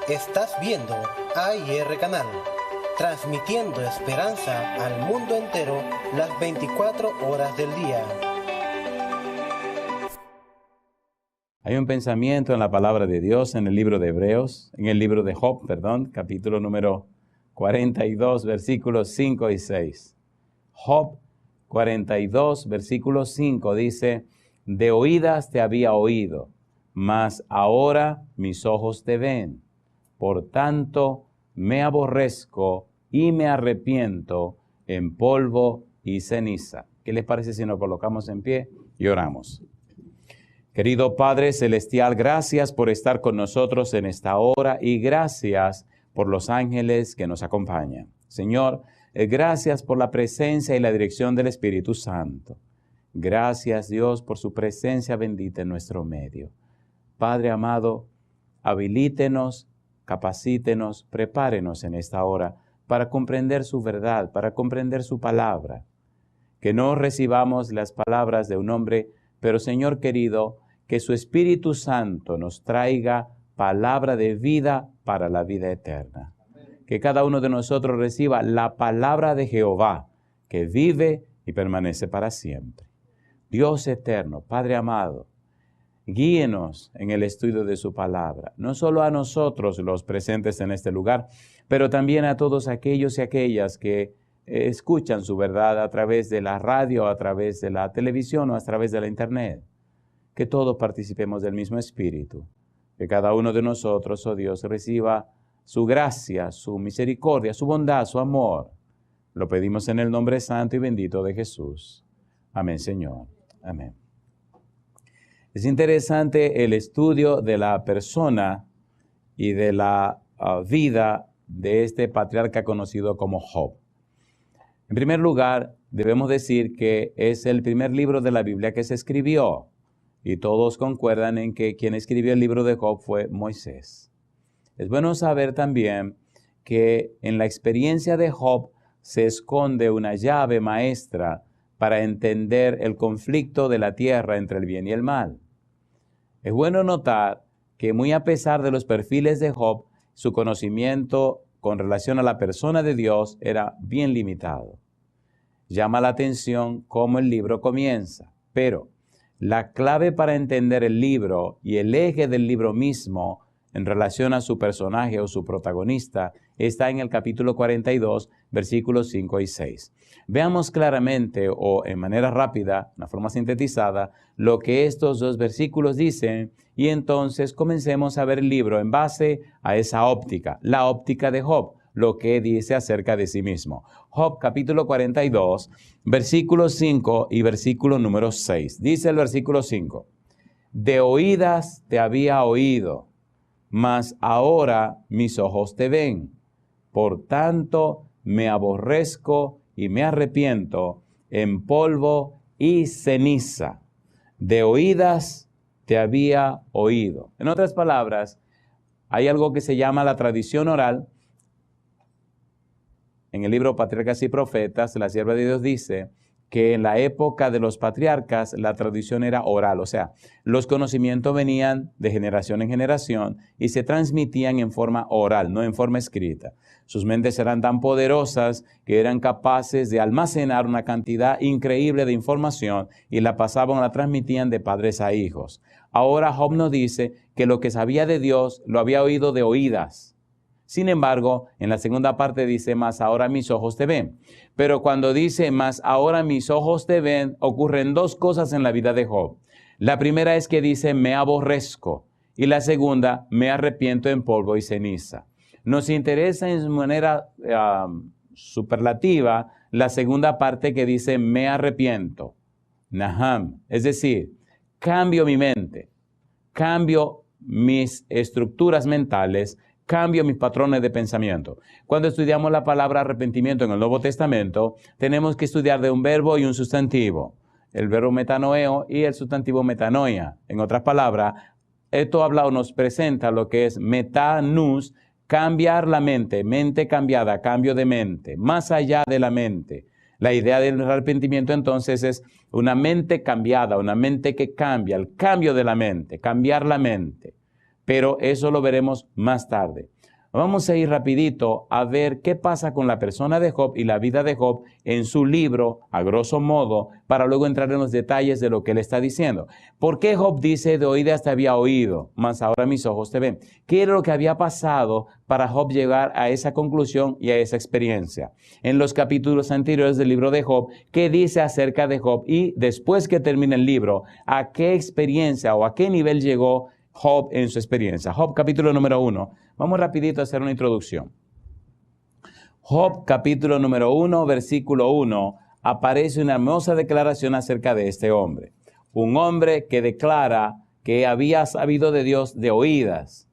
Estás viendo AIR Canal, transmitiendo esperanza al mundo entero las 24 horas del día. Hay un pensamiento en la palabra de Dios en el libro de Hebreos, en el libro de Job, capítulo número 42, versículos 5 y 6. Job 42, versículo 5 dice: de oídas te había oído, mas ahora mis ojos te ven. Por tanto, me aborrezco y me arrepiento en polvo y ceniza. ¿Qué les parece si nos colocamos en pie y oramos? Querido Padre Celestial, gracias por estar con nosotros en esta hora y gracias por los ángeles que nos acompañan. Señor, gracias por la presencia y la dirección del Espíritu Santo. Gracias, Dios, por su presencia bendita en nuestro medio. Padre amado, habilítenos, capacítenos, prepárenos en esta hora para comprender su verdad, para comprender su palabra. Que no recibamos las palabras de un hombre, pero Señor querido, que su Espíritu Santo nos traiga palabra de vida para la vida eterna. Que cada uno de nosotros reciba la palabra de Jehová, que vive y permanece para siempre. Dios eterno, Padre amado, guíenos en el estudio de su palabra, no solo a nosotros los presentes en este lugar, pero también a todos aquellos y aquellas que escuchan su verdad a través de la radio, a través de la televisión o a través de la internet. Que todos participemos del mismo Espíritu. Que cada uno de nosotros, oh Dios, reciba su gracia, su misericordia, su bondad, su amor. Lo pedimos en el nombre santo y bendito de Jesús. Amén, Señor. Amén. Es interesante el estudio de la persona y de la vida de este patriarca conocido como Job. En primer lugar, debemos decir que es el primer libro de la Biblia que se escribió. Y todos concuerdan en que quien escribió el libro de Job fue Moisés. Es bueno saber también que en la experiencia de Job se esconde una llave maestra para entender el conflicto de la tierra entre el bien y el mal. Es bueno notar que muy a pesar de los perfiles de Job, su conocimiento con relación a la persona de Dios era bien limitado. Llama la atención cómo el libro comienza, pero la clave para entender el libro y el eje del libro mismo en relación a su personaje o su protagonista está en el capítulo 42, versículos 5 y 6. Veamos claramente o en manera rápida, una forma sintetizada, lo que estos dos versículos dicen y entonces comencemos a ver el libro en base a esa óptica, la óptica de Job, lo que dice acerca de sí mismo. Job capítulo 42, versículo 5 y versículo número 6. Dice el versículo 5, de oídas te había oído, mas ahora mis ojos te ven. Por tanto, me aborrezco y me arrepiento en polvo y ceniza. De oídas te había oído. En otras palabras, hay algo que se llama la tradición oral. En el libro Patriarcas y Profetas, la sierva de Dios dice que en la época de los patriarcas la tradición era oral, o sea, los conocimientos venían de generación en generación y se transmitían en forma oral, no en forma escrita. Sus mentes eran tan poderosas que eran capaces de almacenar una cantidad increíble de información y la pasaban o la transmitían de padres a hijos. Ahora Job nos dice que lo que sabía de Dios lo había oído de oídas. Sin embargo, en la segunda parte dice, mas ahora mis ojos te ven. Pero cuando dice, mas ahora mis ojos te ven, ocurren dos cosas en la vida de Job. La primera es que dice, me aborrezco. Y la segunda, me arrepiento en polvo y ceniza. Nos interesa en manera superlativa la segunda parte que dice, me arrepiento. Naham. Es decir, cambio mi mente, cambio mis estructuras mentales, cambio mis patrones de pensamiento. Cuando estudiamos la palabra arrepentimiento en el Nuevo Testamento, tenemos que estudiar de un verbo y un sustantivo. El verbo metanoeo y el sustantivo metanoia. En otras palabras, esto habla o nos presenta lo que es metanus, cambiar la mente, mente cambiada, cambio de mente, más allá de la mente. La idea del arrepentimiento entonces es una mente cambiada, una mente que cambia, el cambio de la mente, cambiar la mente. Pero eso lo veremos más tarde. Vamos a ir rapidito a ver qué pasa con la persona de Job y la vida de Job en su libro, a grosso modo, para luego entrar en los detalles de lo que él está diciendo. ¿Por qué Job dice, de oídas te había oído, mas ahora mis ojos te ven? ¿Qué era lo que había pasado para Job llegar a esa conclusión y a esa experiencia? En los capítulos anteriores del libro de Job, ¿qué dice acerca de Job? Y después que termine el libro, ¿a qué experiencia o a qué nivel llegó Job en su experiencia? Job capítulo número 1. Vamos rapidito a hacer una introducción. Job capítulo número 1, versículo 1, aparece una hermosa declaración acerca de este hombre. Un hombre que declara que había sabido de Dios de oídas.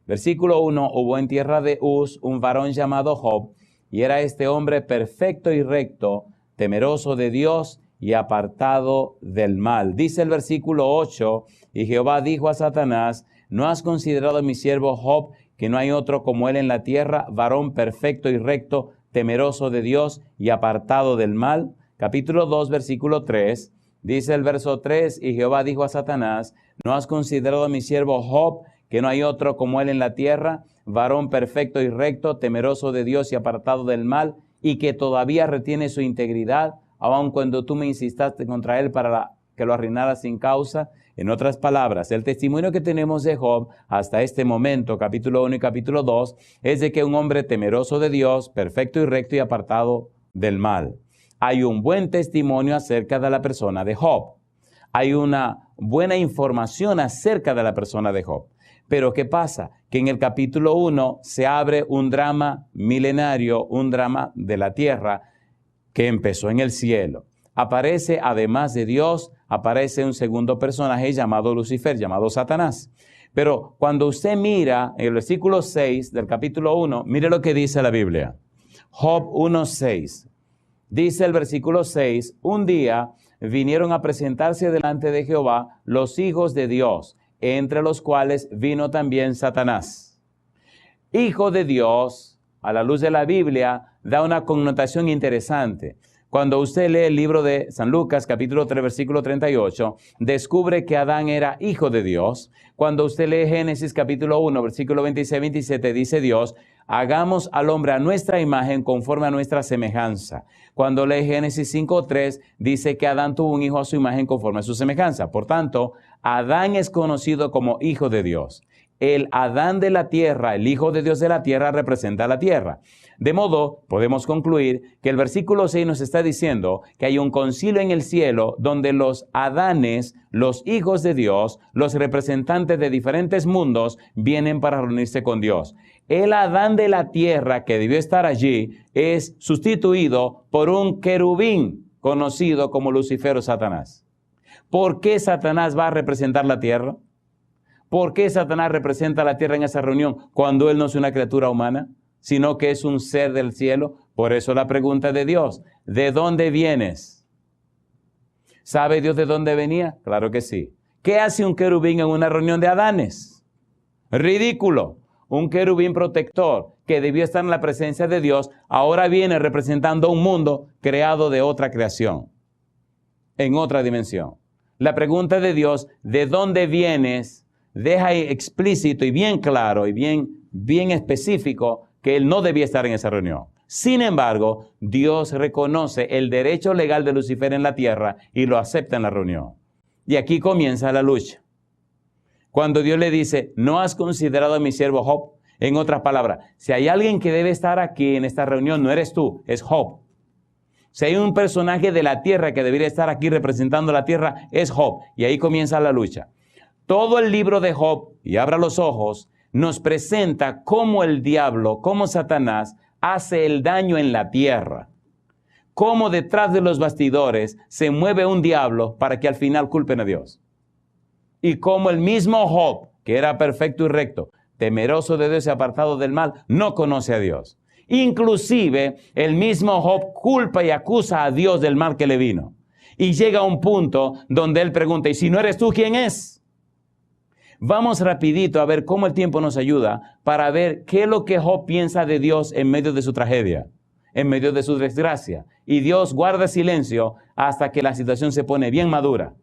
Versículo 1, hubo en tierra de Uz un varón llamado Job, y era este hombre perfecto y recto, temeroso de Dios y apartado del mal. Dice el versículo 8, y Jehová dijo a Satanás, ¿no has considerado a mi siervo Job, que no hay otro como él en la tierra, varón perfecto y recto, temeroso de Dios y apartado del mal? Capítulo 2, versículo 3, dice el verso 3, y Jehová dijo a Satanás, ¿no has considerado a mi siervo Job, que no hay otro como él en la tierra, varón perfecto y recto, temeroso de Dios y apartado del mal, y que todavía retiene su integridad, aun cuando tú me insististe contra él para que lo arruinara sin causa? En otras palabras, el testimonio que tenemos de Job hasta este momento, capítulo 1 y capítulo 2, es de que un hombre temeroso de Dios, perfecto y recto y apartado del mal. Hay un buen testimonio acerca de la persona de Job. Hay una buena información acerca de la persona de Job. Pero ¿qué pasa? Que en el capítulo 1 se abre un drama milenario, un drama de la tierra que empezó en el cielo. Aparece, además de Dios, aparece un segundo personaje llamado Lucifer, llamado Satanás. Pero cuando usted mira en el versículo 6 del capítulo 1, mire lo que dice la Biblia. Job 1:6. Dice el versículo 6, un día vinieron a presentarse delante de Jehová los hijos de Dios, entre los cuales vino también Satanás. Hijo de Dios, a la luz de la Biblia, da una connotación interesante. Cuando usted lee el libro de San Lucas, capítulo 3, versículo 38, descubre que Adán era hijo de Dios. Cuando usted lee Génesis, capítulo 1, versículo 26-27, dice Dios, hagamos al hombre a nuestra imagen conforme a nuestra semejanza. Cuando lee Génesis 5:3, dice que Adán tuvo un hijo a su imagen conforme a su semejanza. Por tanto, Adán es conocido como hijo de Dios. El Adán de la tierra, el Hijo de Dios de la tierra, representa la tierra. De modo, podemos concluir que el versículo 6 nos está diciendo que hay un concilio en el cielo donde los Adanes, los hijos de Dios, los representantes de diferentes mundos, vienen para reunirse con Dios. El Adán de la tierra que debió estar allí es sustituido por un querubín conocido como Lucifer o Satanás. ¿Por qué Satanás va a representar la tierra? ¿Por qué Satanás representa la tierra en esa reunión cuando él no es una criatura humana, sino que es un ser del cielo? Por eso la pregunta de Dios, ¿de dónde vienes? ¿Sabe Dios de dónde venía? Claro que sí. ¿Qué hace un querubín en una reunión de Adanes? Ridículo. Un querubín protector que debió estar en la presencia de Dios, ahora viene representando un mundo creado de otra creación, en otra dimensión. La pregunta de Dios, ¿de dónde vienes?, deja explícito y bien claro y bien específico que él no debía estar en esa reunión. Sin embargo, Dios reconoce el derecho legal de Lucifer en la tierra y lo acepta en la reunión. Y aquí comienza la lucha. Cuando Dios le dice, ¿no has considerado a mi siervo Job? En otras palabras, si hay alguien que debe estar aquí en esta reunión, no eres tú, es Job. Si hay un personaje de la tierra que debería estar aquí representando la tierra, es Job. Y ahí comienza la lucha. Todo el libro de Job, y abra los ojos, nos presenta cómo el diablo, cómo Satanás hace el daño en la tierra. Cómo detrás de los bastidores se mueve un diablo para que al final culpen a Dios. Y cómo el mismo Job, que era perfecto y recto, temeroso de Dios y apartado del mal, no conoce a Dios. Inclusive, el mismo Job culpa y acusa a Dios del mal que le vino. Y llega a un punto donde él pregunta, ¿y si no eres tú, quién es? Vamos rapidito a ver cómo el tiempo nos ayuda para ver qué es lo que Job piensa de Dios en medio de su tragedia, en medio de su desgracia. Y Dios guarda silencio hasta que la situación se pone bien madura.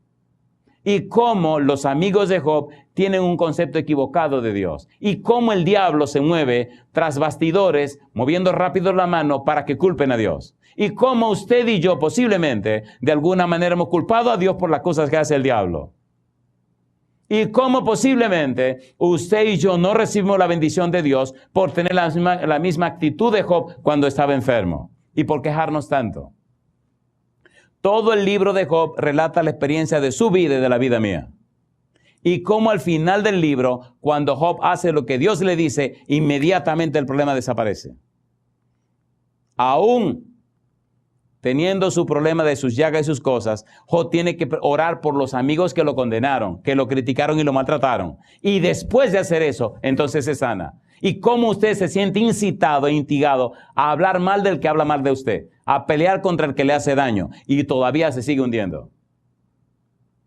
y cómo los amigos de Job tienen un concepto equivocado de Dios, y cómo el diablo se mueve tras bastidores, moviendo rápido la mano para que culpen a Dios, y cómo usted y yo posiblemente de alguna manera hemos culpado a Dios por las cosas que hace el diablo, y cómo posiblemente usted y yo no recibimos la bendición de Dios por tener la misma actitud de Job cuando estaba enfermo, y por quejarnos tanto. Todo el libro de Job relata la experiencia de su vida y de la vida mía. Y cómo al final del libro, cuando Job hace lo que Dios le dice, inmediatamente el problema desaparece. Aún teniendo su problema de sus llagas y sus cosas, Job tiene que orar por los amigos que lo condenaron, que lo criticaron y lo maltrataron. Y después de hacer eso, entonces se sana. Y cómo usted se siente incitado e instigado a hablar mal del que habla mal de usted, a pelear contra el que le hace daño, y todavía se sigue hundiendo.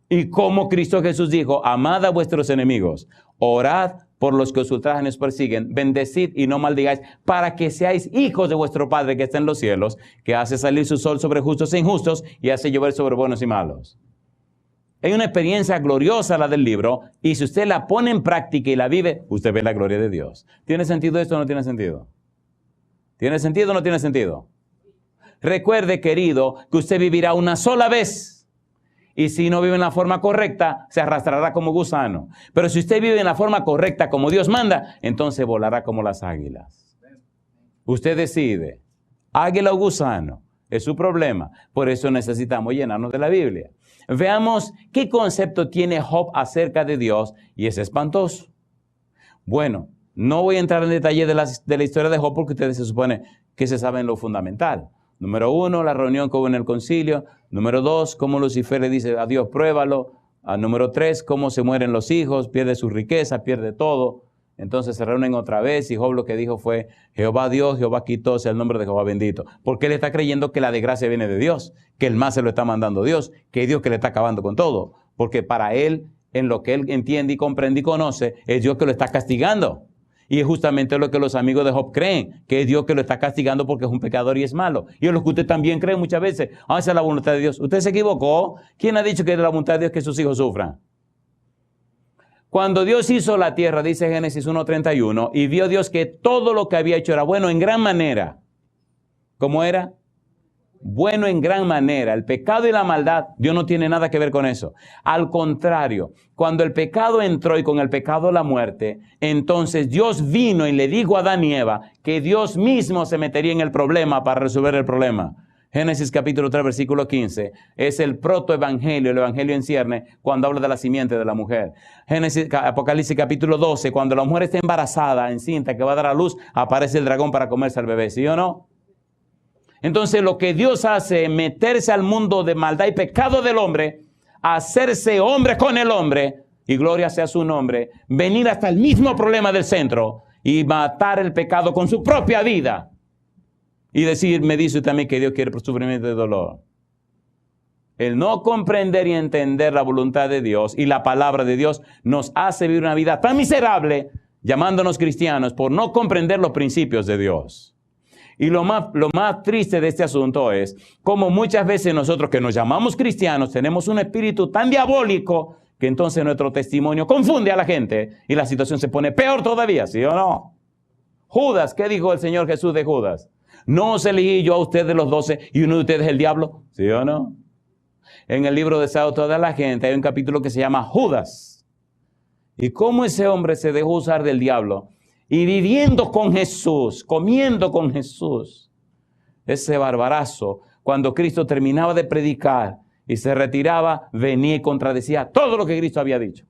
Y como Cristo Jesús dijo, amad a vuestros enemigos, orad por los que os ultrajan y os persiguen, bendecid y no maldigáis, para que seáis hijos de vuestro Padre que está en los cielos, que hace salir su sol sobre justos e injustos y hace llover sobre buenos y malos. Hay una experiencia gloriosa la del libro, y si usted la pone en práctica y la vive, usted ve la gloria de Dios. ¿Tiene sentido esto o no tiene sentido? ¿Tiene sentido o no tiene sentido? Recuerde, querido, que usted vivirá una sola vez. Y si no vive en la forma correcta, se arrastrará como gusano. Pero si usted vive en la forma correcta, como Dios manda, entonces volará como las águilas. Usted decide, águila o gusano, es su problema. Por eso necesitamos llenarnos de la Biblia. Veamos qué concepto tiene Job acerca de Dios, y es espantoso. Bueno, no voy a entrar en detalle de la historia de Job, porque ustedes se supone que se saben lo fundamental. Número 1, la reunión que hubo en el concilio. Número 2, cómo Lucifer le dice a Dios, pruébalo. Número 3, cómo se mueren los hijos, pierde su riqueza, pierde todo. Entonces se reúnen otra vez y Job lo que dijo fue, Jehová Dios, Jehová quitó, sea el nombre de Jehová bendito. Porque él está creyendo que la desgracia viene de Dios, que el mal se lo está mandando Dios, que es Dios que le está acabando con todo. Porque para él, en lo que él entiende y comprende y conoce, es Dios que lo está castigando. Y es justamente lo que los amigos de Job creen, que es Dios que lo está castigando porque es un pecador y es malo. Y es lo que usted también cree muchas veces. Esa es la voluntad de Dios. Usted se equivocó. ¿Quién ha dicho que es la voluntad de Dios que sus hijos sufran? Cuando Dios hizo la tierra, dice Génesis 1:31, y vio Dios que todo lo que había hecho era bueno en gran manera. ¿Cómo era? Bueno en gran manera. El pecado y la maldad, Dios no tiene nada que ver con eso. Al contrario, cuando el pecado entró y con el pecado la muerte, entonces Dios vino y le dijo a Adán y Eva que Dios mismo se metería en el problema para resolver el problema. Génesis capítulo 3, versículo 15, es el protoevangelio, el evangelio en cierne, cuando habla de la simiente de la mujer. Apocalipsis capítulo 12, cuando la mujer está embarazada, encinta, que va a dar a luz, aparece el dragón para comerse al bebé, ¿sí o no? Entonces lo que Dios hace es meterse al mundo de maldad y pecado del hombre, hacerse hombre con el hombre, y gloria sea su nombre, venir hasta el mismo problema del centro y matar el pecado con su propia vida. Y decir, me dice usted también que Dios quiere por sufrimiento y dolor. El no comprender y entender la voluntad de Dios y la palabra de Dios nos hace vivir una vida tan miserable, llamándonos cristianos, por no comprender los principios de Dios. Y lo más triste de este asunto es como muchas veces nosotros que nos llamamos cristianos tenemos un espíritu tan diabólico que entonces nuestro testimonio confunde a la gente y la situación se pone peor todavía, ¿sí o no? Judas, ¿qué dijo el Señor Jesús de Judas? ¿No os elegí yo a ustedes de los 12 y uno de ustedes es el diablo? ¿Sí o no? En el libro de Sao toda la gente hay un capítulo que se llama Judas. Y cómo ese hombre se dejó usar del diablo y viviendo con Jesús, comiendo con Jesús. Ese barbarazo, cuando Cristo terminaba de predicar y se retiraba, venía y contradecía todo lo que Cristo había dicho.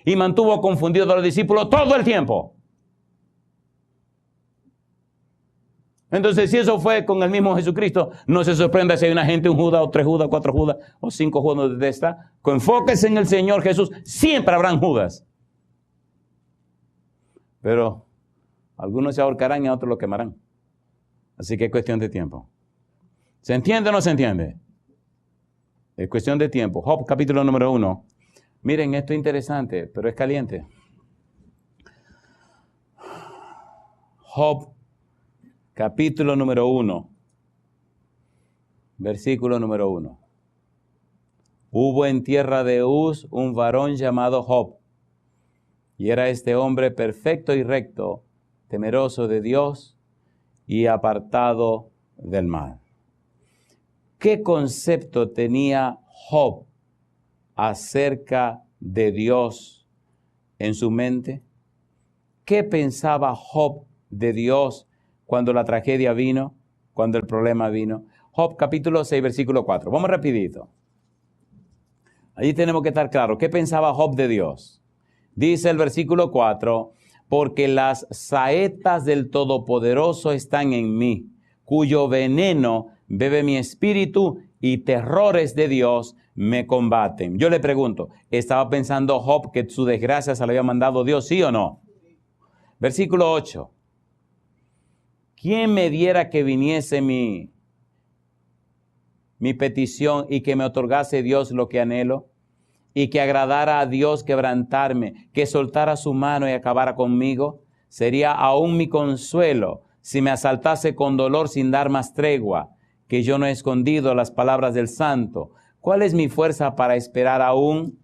Y mantuvo confundidos a los discípulos todo el tiempo. Entonces, si eso fue con el mismo Jesucristo, no se sorprenda si hay una gente, un Judas, o 3 Judas, 4 Judas, o 5 Judas donde está. Enfóquese en el Señor Jesús. Siempre habrán Judas. Pero algunos se ahorcarán y a otros lo quemarán. Así que es cuestión de tiempo. ¿Se entiende o no se entiende? Es cuestión de tiempo. Job, capítulo número 1. Miren, esto es interesante, pero es caliente. Job, capítulo número 1, versículo número 1. Hubo en tierra de Uz un varón llamado Job, y era este hombre perfecto y recto, temeroso de Dios y apartado del mal. ¿Qué concepto tenía Job acerca de Dios en su mente? ¿Qué pensaba Job de Dios cuando la tragedia vino, cuando el problema vino? Job capítulo 6, versículo 4. Vamos rapidito. Allí tenemos que estar claros. ¿Qué pensaba Job de Dios? Dice el versículo 4, porque las saetas del Todopoderoso están en mí, cuyo veneno bebe mi espíritu y terrores de Dios me combaten. Yo le pregunto, ¿estaba pensando Job que su desgracia se le había mandado Dios, sí o no? Versículo 8. ¿Quién me diera que viniese mi petición y que me otorgase Dios lo que anhelo? Y que agradara a Dios quebrantarme, que soltara su mano y acabara conmigo. Sería aún mi consuelo si me asaltase con dolor sin dar más tregua, que yo no he escondido las palabras del santo. ¿Cuál es mi fuerza para esperar aún?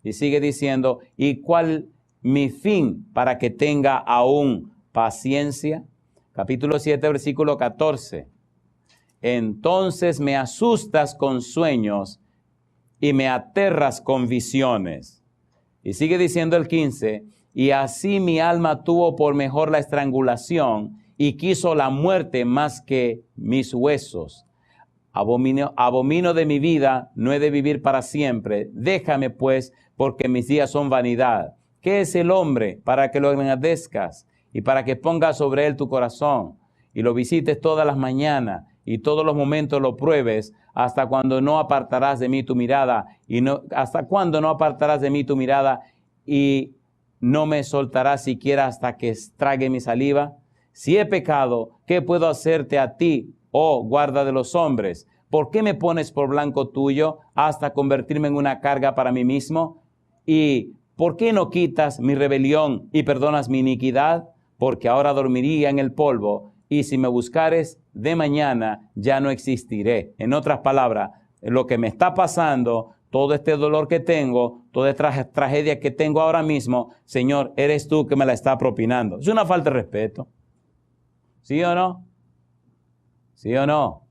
Y sigue diciendo, ¿y cuál mi fin para que tenga aún paciencia? Capítulo 7, versículo 14. Entonces me asustas con sueños y me aterras con visiones. Y sigue diciendo el 15, y así mi alma tuvo por mejor la estrangulación y quiso la muerte más que mis huesos. Abomino de mi vida, no he de vivir para siempre. Déjame pues, porque mis días son vanidad. ¿Qué es el hombre para que lo agradezcas y para que pongas sobre él tu corazón y lo visites todas las mañanas y todos los momentos lo pruebes? ¿Hasta cuando no apartarás de mí tu mirada? ¿Hasta cuándo no apartarás de mí tu mirada y no me soltarás siquiera hasta que trague mi saliva? Si he pecado, ¿qué puedo hacerte a ti, oh guarda de los hombres? ¿Por qué me pones por blanco tuyo hasta convertirme en una carga para mí mismo? ¿Y por qué no quitas mi rebelión y perdonas mi iniquidad? Porque ahora dormiría en el polvo, y si me buscares de mañana ya no existiré. En otras palabras, lo que me está pasando, todo este dolor que tengo, toda esta tragedia que tengo ahora mismo, Señor, eres tú que me la está propinando. Es una falta de respeto. ¿Sí o no? ¿Sí o no?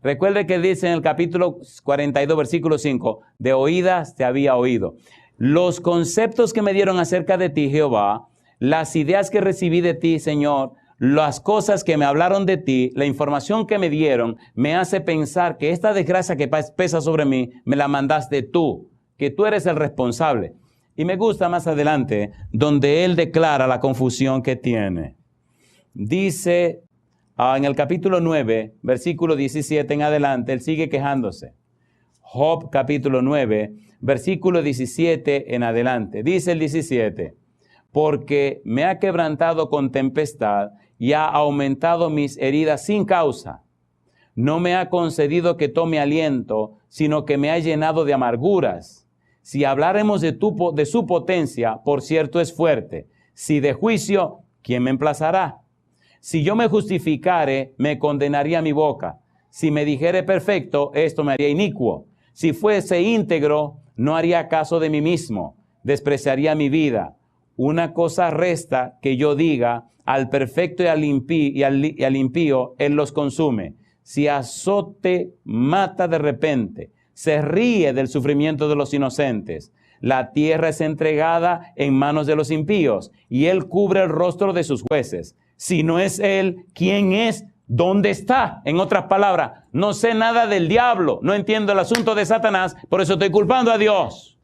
Recuerde que dice en el capítulo 42, versículo 5, de oídas te había oído. Los conceptos que me dieron acerca de ti, Jehová, las ideas que recibí de ti, Señor, las cosas que me hablaron de ti, la información que me dieron, me hace pensar que esta desgracia que pesa sobre mí, me la mandaste tú, que tú eres el responsable. Y me gusta más adelante, donde él declara la confusión que tiene. Dice en el capítulo 9, versículo 17 en adelante, él sigue quejándose. Job capítulo 9, versículo 17 en adelante. Dice el 17, porque me ha quebrantado con tempestad y ha aumentado mis heridas sin causa. No me ha concedido que tome aliento, sino que me ha llenado de amarguras. Si habláremos de su potencia, por cierto es fuerte. Si de juicio, ¿quién me emplazará? Si yo me justificare, me condenaría mi boca. Si me dijere perfecto, esto me haría inicuo. Si fuese íntegro, no haría caso de mí mismo. Despreciaría mi vida. Una cosa resta que yo diga, al perfecto y al impío, él los consume. Si azote mata de repente, se ríe del sufrimiento de los inocentes. La tierra es entregada en manos de los impíos, y él cubre el rostro de sus jueces. Si no es él, ¿quién es? ¿Dónde está? En otras palabras, no sé nada del diablo, no entiendo el asunto de Satanás, por eso estoy culpando a Dios.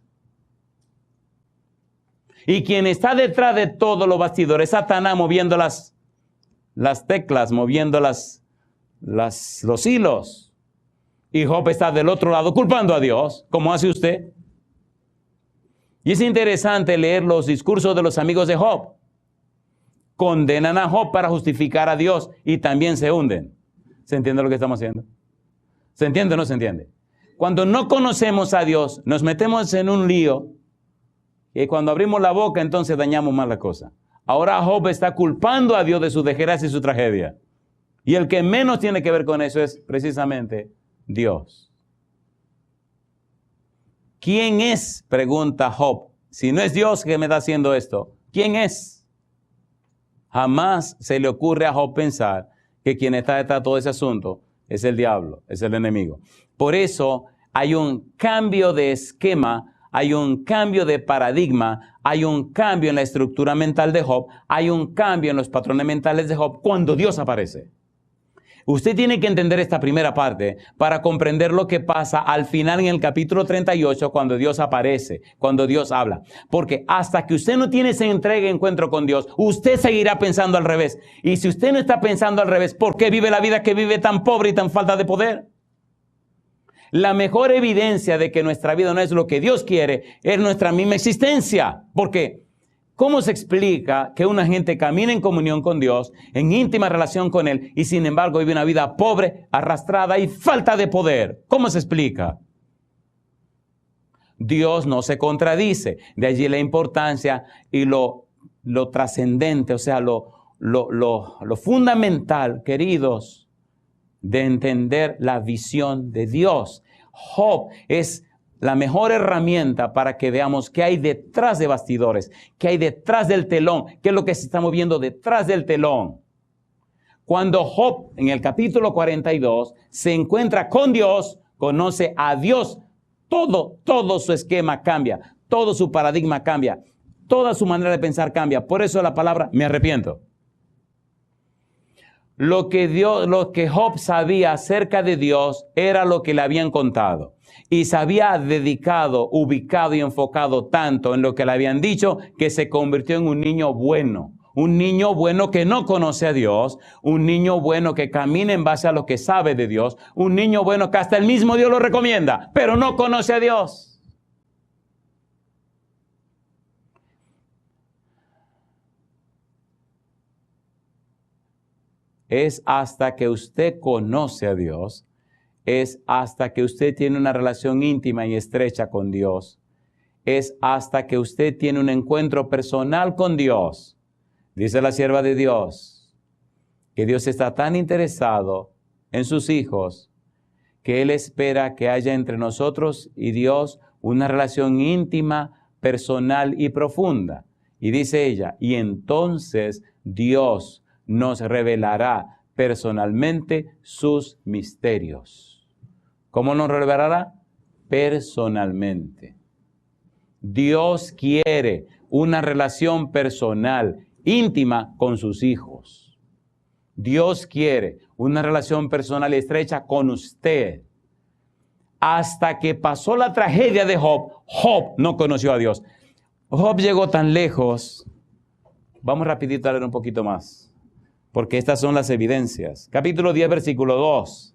Y quien está detrás de todos los bastidores, Satanás moviendo las teclas, moviendo los hilos. Y Job está del otro lado culpando a Dios, como hace usted. Y es interesante leer los discursos de los amigos de Job. Condenan a Job para justificar a Dios y también se hunden. ¿Se entiende lo que estamos haciendo? ¿Se entiende o no se entiende? Cuando no conocemos a Dios, nos metemos en un lío y cuando abrimos la boca, entonces dañamos más la cosa. Ahora Job está culpando a Dios de su desgracia y su tragedia. Y el que menos tiene que ver con eso es precisamente Dios. ¿Quién es? Pregunta Job. Si no es Dios que me está haciendo esto, ¿quién es? Jamás se le ocurre a Job pensar que quien está detrás de todo ese asunto es el diablo, es el enemigo. Por eso hay un cambio de esquema, hay un cambio de paradigma, hay un cambio en la estructura mental de Job, hay un cambio en los patrones mentales de Job cuando Dios aparece. Usted tiene que entender esta primera parte para comprender lo que pasa al final en el capítulo 38 cuando Dios aparece, cuando Dios habla. Porque hasta que usted no tiene ese entrega y encuentro con Dios, usted seguirá pensando al revés. Y si usted no está pensando al revés, ¿por qué vive la vida que vive tan pobre y tan falta de poder? La mejor evidencia de que nuestra vida no es lo que Dios quiere es nuestra misma existencia. ¿Por qué? ¿Cómo se explica que una gente camina en comunión con Dios, en íntima relación con Él, y sin embargo vive una vida pobre, arrastrada y falta de poder? ¿Cómo se explica? Dios no se contradice. De allí la importancia y lo trascendente, o sea, lo fundamental, queridos, de entender la visión de Dios. Job es la mejor herramienta para que veamos qué hay detrás de bastidores, qué hay detrás del telón, qué es lo que se está moviendo detrás del telón. Cuando Job, en el capítulo 42, se encuentra con Dios, conoce a Dios, todo su esquema cambia, todo su paradigma cambia, toda su manera de pensar cambia. Por eso la palabra me arrepiento. Lo que Job sabía acerca de Dios era lo que le habían contado. Y se había dedicado, ubicado y enfocado tanto en lo que le habían dicho que se convirtió en un niño bueno. Un niño bueno que no conoce a Dios. Un niño bueno que camina en base a lo que sabe de Dios. Un niño bueno que hasta el mismo Dios lo recomienda, pero no conoce a Dios. Es hasta que usted conoce a Dios, es hasta que usted tiene una relación íntima y estrecha con Dios, es hasta que usted tiene un encuentro personal con Dios. Dice la sierva de Dios, que Dios está tan interesado en sus hijos, que Él espera que haya entre nosotros y Dios una relación íntima, personal y profunda. Y dice ella, y entonces Dios nos revelará personalmente sus misterios. ¿Cómo nos revelará? Personalmente. Dios quiere una relación personal, íntima con sus hijos. Dios quiere una relación personal y estrecha con usted. Hasta que pasó la tragedia de Job, Job no conoció a Dios. Job llegó tan lejos. Vamos rapidito a leer un poquito más, porque estas son las evidencias. Capítulo 10, versículo 2.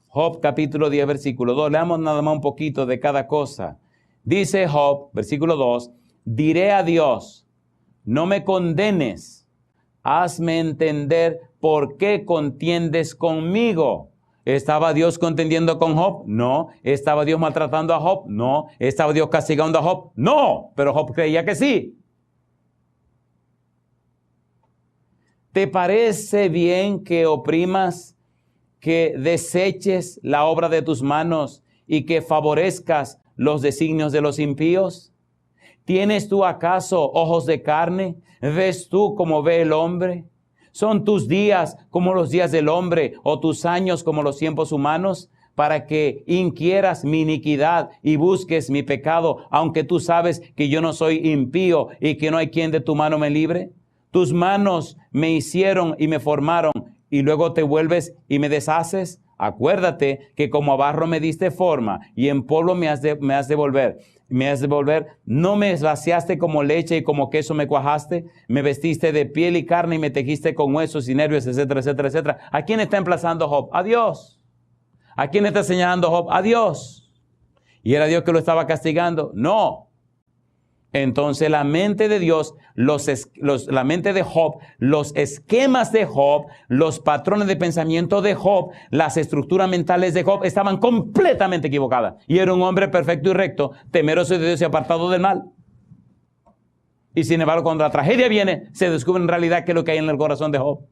Job, capítulo 10, versículo 2. Leamos nada más un poquito de cada cosa. Dice Job, versículo 2, diré a Dios, no me condenes, hazme entender por qué contiendes conmigo. ¿Estaba Dios contendiendo con Job? No. ¿Estaba Dios maltratando a Job? No. ¿Estaba Dios castigando a Job? No. Pero Job creía que sí. ¿Te parece bien que oprimas, que deseches la obra de tus manos y que favorezcas los designios de los impíos? ¿Tienes tú acaso ojos de carne? ¿Ves tú como ve el hombre? ¿Son tus días como los días del hombre o tus años como los tiempos humanos? Para que inquieras mi iniquidad y busques mi pecado, aunque tú sabes que yo no soy impío y que no hay quien de tu mano me libre. Tus manos me hicieron y me formaron, y luego te vuelves y me deshaces. Acuérdate que como a barro me diste forma, y en polvo me has de devolver. No me vaciaste como leche y como queso me cuajaste. Me vestiste de piel y carne y me tejiste con huesos y nervios, etcétera, etcétera, etcétera. ¿A quién está emplazando Job? A Dios. ¿A quién está señalando Job? A Dios. ¿Y era Dios que lo estaba castigando? No. Entonces la mente de Dios, la mente de Job, los esquemas de Job, los patrones de pensamiento de Job, las estructuras mentales de Job estaban completamente equivocadas. Y era un hombre perfecto y recto, temeroso de Dios y apartado del mal. Y sin embargo, cuando la tragedia viene, se descubre en realidad qué es lo que hay en el corazón de Job.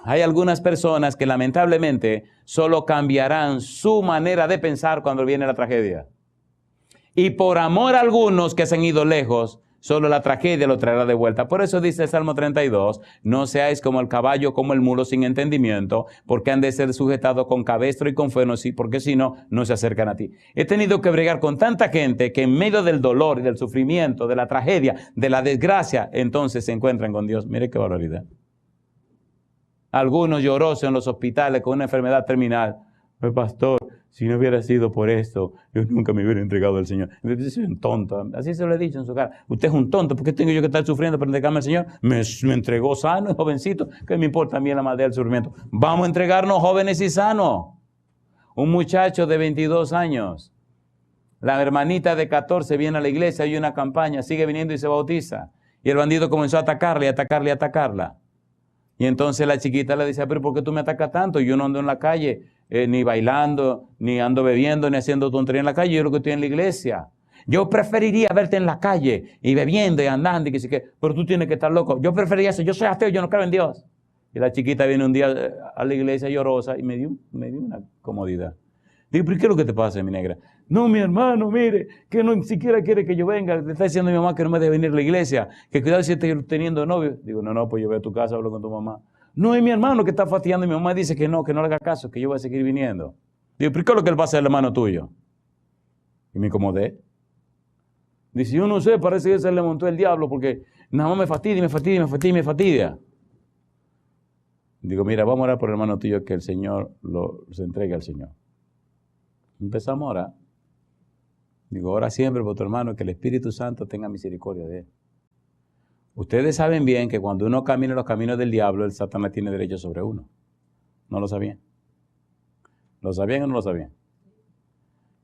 Hay algunas personas que lamentablemente solo cambiarán su manera de pensar cuando viene la tragedia. Y por amor a algunos que se han ido lejos, solo la tragedia lo traerá de vuelta. Por eso dice el Salmo 32, no seáis como el caballo, como el mulo sin entendimiento, porque han de ser sujetados con cabestro y con freno, porque si no, no se acercan a ti. He tenido que bregar con tanta gente que en medio del dolor y del sufrimiento, de la tragedia, de la desgracia, entonces se encuentran con Dios. Mire qué barbaridad. Algunos llorosos en los hospitales con una enfermedad terminal. El pastor, si no hubiera sido por esto, yo nunca me hubiera entregado al Señor. Yo soy un tonto. Así se lo he dicho en su cara. Usted es un tonto. ¿Por qué tengo yo que estar sufriendo para entregarme al Señor? Me entregó sano y jovencito. ¿Qué me importa a mí la maldad del sufrimiento? Vamos a entregarnos jóvenes y sanos. Un muchacho de 22 años. La hermanita de 14 viene a la iglesia, hay una campaña, sigue viniendo y se bautiza. Y el bandido comenzó a atacarla y atacarla y atacarla. Y entonces la chiquita le dice, pero ¿por qué tú me atacas tanto? Yo no ando en la calle, ni bailando, ni ando bebiendo, ni haciendo tontería en la calle. Yo lo que estoy en la iglesia. Yo preferiría verte en la calle y bebiendo y andando y que sí que, pero tú tienes que estar loco. Yo preferiría eso. Yo soy ateo, yo no creo en Dios. Y la chiquita viene un día a la iglesia llorosa y me dio una comodidad. Digo, ¿pero qué es lo que te pasa, mi negra? No, mi hermano, mire, que no siquiera quiere que yo venga. Le está diciendo a mi mamá que no me debe venir a la iglesia. Que cuidado si estoy teniendo novio. Digo, no, pues yo voy a tu casa, hablo con tu mamá. No, es mi hermano que está fastidiando. Y mi mamá dice que no le haga caso, que yo voy a seguir viniendo. Digo, ¿pero qué es lo que él va a hacer el hermano tuyo? Y me incomodé. Dice, yo no sé, parece que se le montó el diablo porque nada más me fastidia. Digo, mira, vamos a orar por el hermano tuyo que el Señor se entregue al Señor. Empezamos a orar. Digo, ora siempre por tu hermano, que el Espíritu Santo tenga misericordia de él. Ustedes saben bien que cuando uno camina los caminos del diablo, el Satanás tiene derecho sobre uno. ¿No lo sabían? ¿Lo sabían o no lo sabían?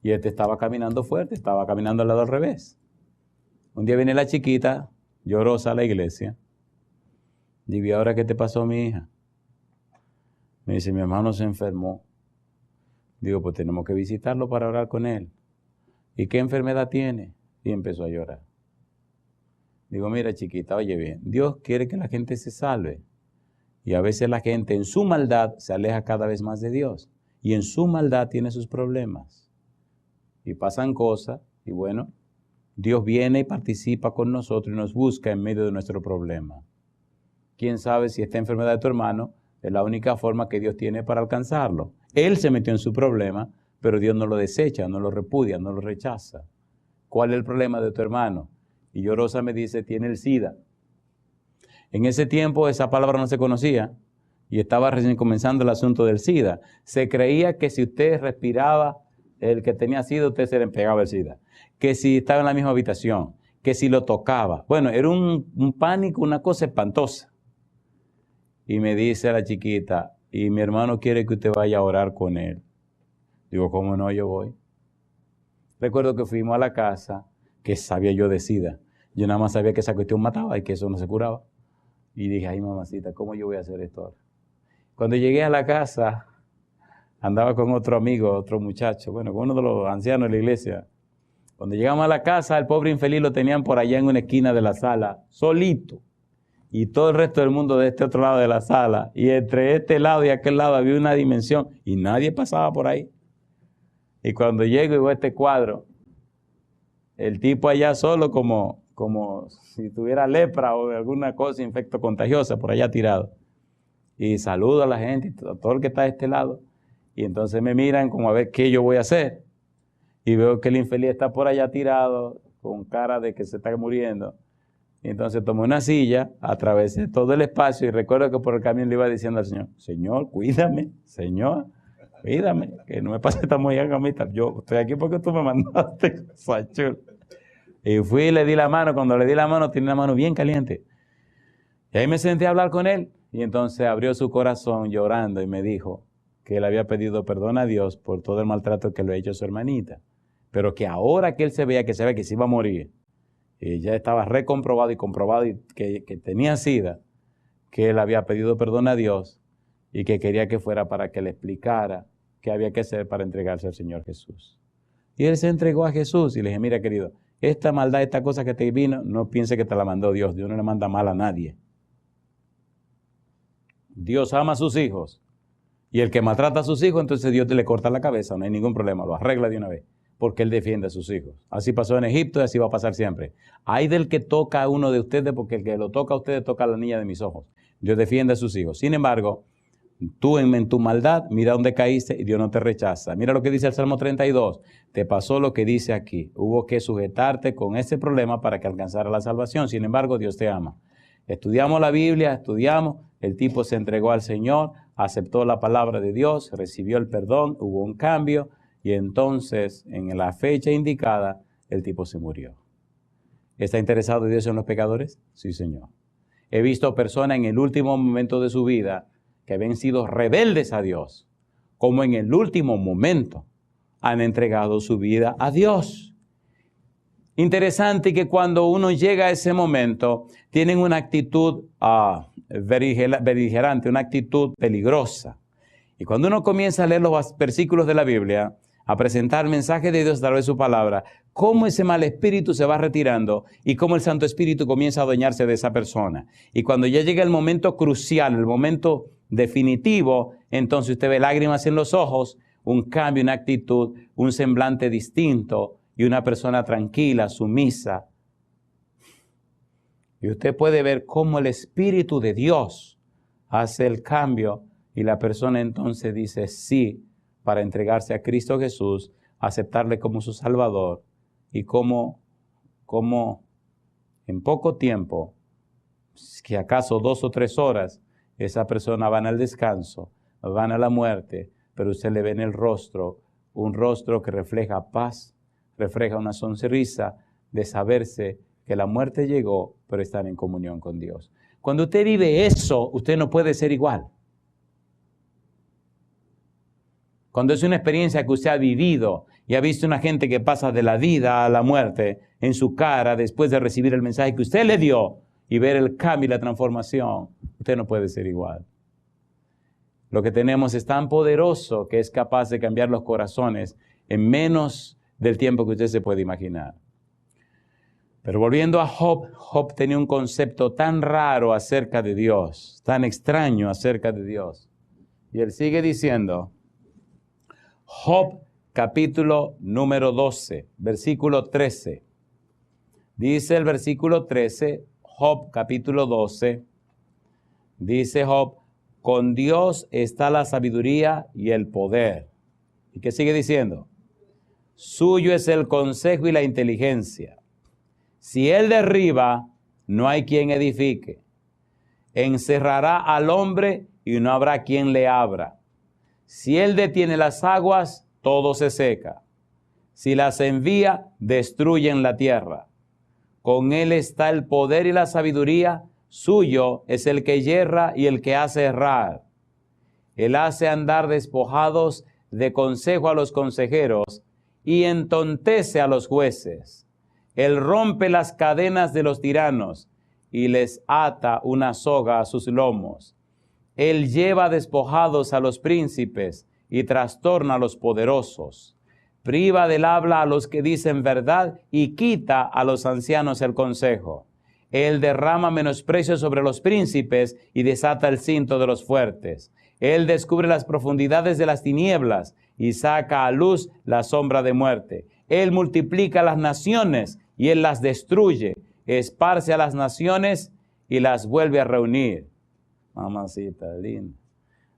Y este estaba caminando fuerte, estaba caminando al lado al revés. Un día viene la chiquita, llorosa a la iglesia. Digo, ¿y ahora qué te pasó, mi hija? Me dice, mi hermano se enfermó. Digo, pues tenemos que visitarlo para orar con él. ¿Y qué enfermedad tiene? Y empezó a llorar. Digo, mira chiquita, oye bien, Dios quiere que la gente se salve. Y a veces la gente en su maldad se aleja cada vez más de Dios. Y en su maldad tiene sus problemas. Y pasan cosas, y bueno, Dios viene y participa con nosotros y nos busca en medio de nuestro problema. ¿Quién sabe si esta enfermedad de tu hermano es la única forma que Dios tiene para alcanzarlo? Él se metió en su problema, pero Dios no lo desecha, no lo repudia, no lo rechaza. ¿Cuál es el problema de tu hermano? Y llorosa me dice, tiene el SIDA. En ese tiempo esa palabra no se conocía y estaba recién comenzando el asunto del SIDA. Se creía que si usted respiraba el que tenía SIDA, usted se le pegaba el SIDA. Que si estaba en la misma habitación, que si lo tocaba. Bueno, era un pánico, una cosa espantosa. Y me dice la chiquita, y mi hermano quiere que usted vaya a orar con él. Digo, ¿cómo no? Yo voy. Recuerdo que fuimos a la casa, que sabía yo de SIDA. Yo nada más sabía que esa cuestión mataba y que eso no se curaba. Y dije, ay mamacita, ¿cómo yo voy a hacer esto ahora? Cuando llegué a la casa, andaba con otro amigo, otro muchacho, bueno, con uno de los ancianos de la iglesia. Cuando llegamos a la casa, el pobre infeliz lo tenían por allá en una esquina de la sala, solito. Y todo el resto del mundo de este otro lado de la sala. Y entre este lado y aquel lado había una dimensión y nadie pasaba por ahí. Y cuando llego y veo este cuadro, el tipo allá solo como si tuviera lepra o alguna cosa infecto contagiosa por allá tirado. Y saludo a la gente, todo el que está de este lado. Y entonces me miran como a ver qué yo voy a hacer. Y veo que el infeliz está por allá tirado con cara de que se está muriendo. Y entonces tomé una silla, atravesé todo el espacio y recuerdo que por el camino le iba diciendo al Señor, Señor, cuídame, Señor, cuídame, que no me pase esta mollera a mí. Yo estoy aquí porque tú me mandaste, cosa chula. Y fui y le di la mano. Cuando le di la mano, tenía la mano bien caliente. Y ahí me senté a hablar con él. Y entonces abrió su corazón llorando y me dijo que él había pedido perdón a Dios por todo el maltrato que le ha hecho a su hermanita. Pero que ahora que él se veía que se iba a morir, y ya estaba recomprobado y comprobado y que tenía SIDA, que él había pedido perdón a Dios y que quería que fuera para que le explicara qué había que hacer para entregarse al Señor Jesús. Y él se entregó a Jesús y le dije, mira querido, esta maldad, esta cosa que te vino, no piense que te la mandó Dios. Dios no le manda mal a nadie. Dios ama a sus hijos Y el que maltrata a sus hijos, entonces Dios le corta la cabeza, no hay ningún problema, lo arregla de una vez, porque Él defiende a sus hijos. Así pasó en Egipto y así va a pasar siempre. Hay del que toca a uno de ustedes, porque el que lo toca a ustedes toca a la niña de mis ojos. Dios defiende a sus hijos. Sin embargo, tú en tu maldad, mira dónde caíste y Dios no te rechaza. Mira lo que dice el Salmo 32. Te pasó lo que dice aquí. Hubo que sujetarte con ese problema para que alcanzara la salvación. Sin embargo, Dios te ama. Estudiamos la Biblia, el tipo se entregó al Señor, aceptó la palabra de Dios, recibió el perdón, hubo un cambio y entonces en la fecha indicada el tipo se murió. ¿Está interesado Dios en los pecadores? Sí, Señor. He visto personas en el último momento de su vida que habían sido rebeldes a Dios, como en el último momento han entregado su vida a Dios. Interesante que cuando uno llega a ese momento, tienen una actitud beligerante, una actitud peligrosa. Y cuando uno comienza a leer los versículos de la Biblia, a presentar el mensaje de Dios a través de su palabra, cómo ese mal espíritu se va retirando y cómo el Santo Espíritu comienza a adueñarse de esa persona. Y cuando ya llega el momento crucial, el momento definitivo, entonces usted ve lágrimas en los ojos, un cambio, una actitud, un semblante distinto y una persona tranquila, sumisa. Y usted puede ver cómo el Espíritu de Dios hace el cambio y la persona entonces dice sí para entregarse a Cristo Jesús, aceptarle como su Salvador y cómo en poco tiempo, que acaso 2 o 3 horas, esa persona van al descanso, van a la muerte, pero usted le ve en el rostro, un rostro que refleja paz, refleja una sonrisa de saberse que la muerte llegó, pero están en comunión con Dios. Cuando usted vive eso, usted no puede ser igual. Cuando es una experiencia que usted ha vivido y ha visto una gente que pasa de la vida a la muerte en su cara después de recibir el mensaje que usted le dio y ver el cambio y la transformación, usted no puede ser igual. Lo que tenemos es tan poderoso que es capaz de cambiar los corazones en menos del tiempo que usted se puede imaginar. Pero volviendo a Job, Job tenía un concepto tan raro acerca de Dios, tan extraño acerca de Dios. Y él sigue diciendo, Job capítulo número 12, versículo 13. Dice el versículo 13, Job capítulo 12, dice Job, con Dios está la sabiduría y el poder. ¿Y qué sigue diciendo? Suyo es el consejo y la inteligencia. Si Él derriba, no hay quien edifique. Encerrará al hombre y no habrá quien le abra. Si Él detiene las aguas, todo se seca. Si las envía, destruyen la tierra. Con Él está el poder y la sabiduría. Suyo es el que yerra y el que hace errar. Él hace andar despojados de consejo a los consejeros y entontece a los jueces. Él rompe las cadenas de los tiranos y les ata una soga a sus lomos. Él lleva despojados a los príncipes y trastorna a los poderosos. Priva del habla a los que dicen verdad y quita a los ancianos el consejo. Él derrama menosprecio sobre los príncipes y desata el cinto de los fuertes. Él descubre las profundidades de las tinieblas y saca a luz la sombra de muerte. Él multiplica las naciones y Él las destruye. Esparce a las naciones y las vuelve a reunir. Mamacita linda.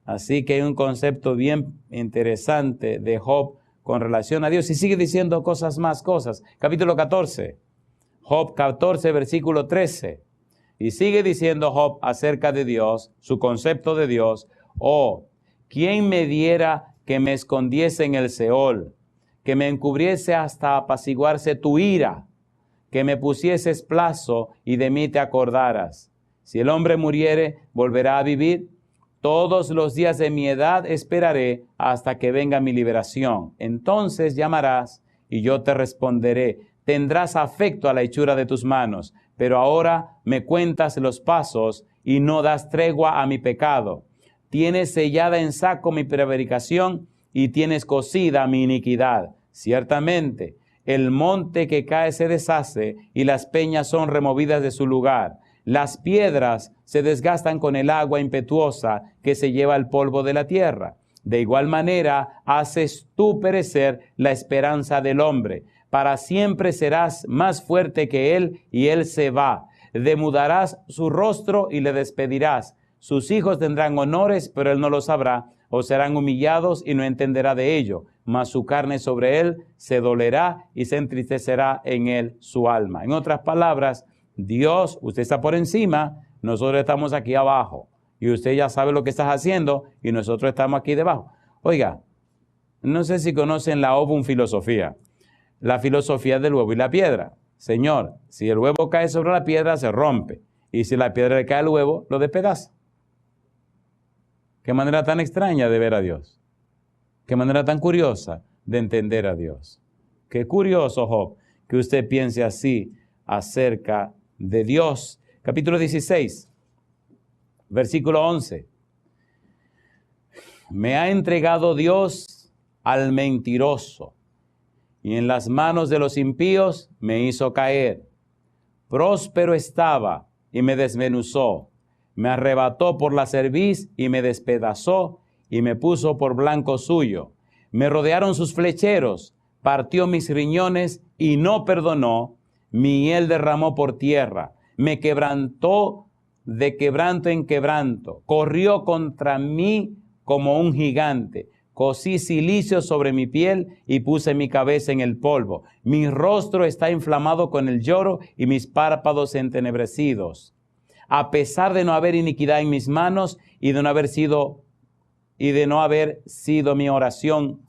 Así que hay un concepto bien interesante de Job con relación a Dios. Y sigue diciendo más cosas. Capítulo 14. Job 14, versículo 13. Y sigue diciendo Job acerca de Dios, su concepto de Dios. Oh, ¿quién me diera que me escondiese en el Seol, que me encubriese hasta apaciguarse tu ira, que me pusieses plazo y de mí te acordaras? Si el hombre muriere, volverá a vivir. Todos los días de mi edad esperaré hasta que venga mi liberación. Entonces llamarás y yo te responderé. Tendrás afecto a la hechura de tus manos, pero ahora me cuentas los pasos y no das tregua a mi pecado. Tienes sellada en saco mi prevaricación y tienes cosida mi iniquidad. Ciertamente, el monte que cae se deshace y las peñas son removidas de su lugar. Las piedras se desgastan con el agua impetuosa que se lleva el polvo de la tierra. De igual manera, haces tú perecer la esperanza del hombre. Para siempre serás más fuerte que él y él se va. Demudarás su rostro y le despedirás. Sus hijos tendrán honores, pero él no lo sabrá, o serán humillados y no entenderá de ello. Mas su carne sobre él se dolerá y se entristecerá en él su alma. En otras palabras, Dios, usted está por encima, nosotros estamos aquí abajo. Y usted ya sabe lo que estás haciendo y nosotros estamos aquí debajo. Oiga, no sé si conocen la Ovum filosofía. La filosofía del huevo y la piedra. Señor, si el huevo cae sobre la piedra, se rompe. Y si la piedra le cae al huevo, lo despedaza. Qué manera tan extraña de ver a Dios. Qué manera tan curiosa de entender a Dios. Qué curioso, Job, que usted piense así acerca de Dios. Capítulo 16, versículo 11. Me ha entregado Dios al mentiroso, y en las manos de los impíos me hizo caer. Próspero estaba y me desmenuzó. Me arrebató por la cerviz y me despedazó y me puso por blanco suyo. Me rodearon sus flecheros, partió mis riñones y no perdonó. Mi hiel derramó por tierra. Me quebrantó de quebranto en quebranto. Corrió contra mí como un gigante. Cosí cilicio sobre mi piel y puse mi cabeza en el polvo. Mi rostro está inflamado con el lloro y mis párpados entenebrecidos. A pesar de no haber iniquidad en mis manos y de no haber sido mi oración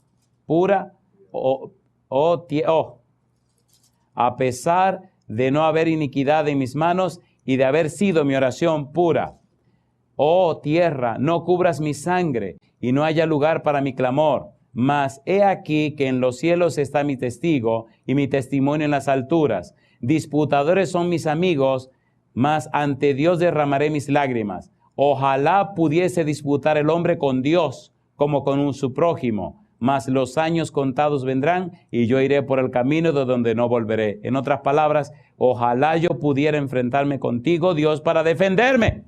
pura, a pesar de no haber iniquidad en mis manos y de haber sido mi oración pura. Oh tierra, no cubras mi sangre y no haya lugar para mi clamor. Mas he aquí que en los cielos está mi testigo y mi testimonio en las alturas. Disputadores son mis amigos, mas ante Dios derramaré mis lágrimas. Ojalá pudiese disputar el hombre con Dios como con su prójimo, mas los años contados vendrán y yo iré por el camino de donde no volveré. En otras palabras, ojalá yo pudiera enfrentarme contigo, Dios, para defenderme.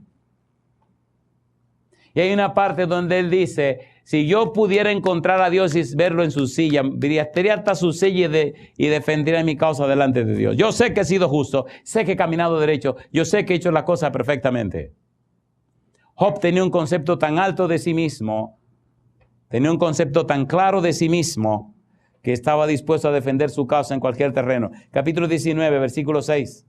Y hay una parte donde él dice, si yo pudiera encontrar a Dios y verlo en su silla, estaría hasta su silla y defendería mi causa delante de Dios. Yo sé que he sido justo, sé que he caminado derecho, yo sé que he hecho las cosas perfectamente. Job tenía un concepto tan alto de sí mismo, tenía un concepto tan claro de sí mismo, que estaba dispuesto a defender su causa en cualquier terreno. Capítulo 19, versículo 6.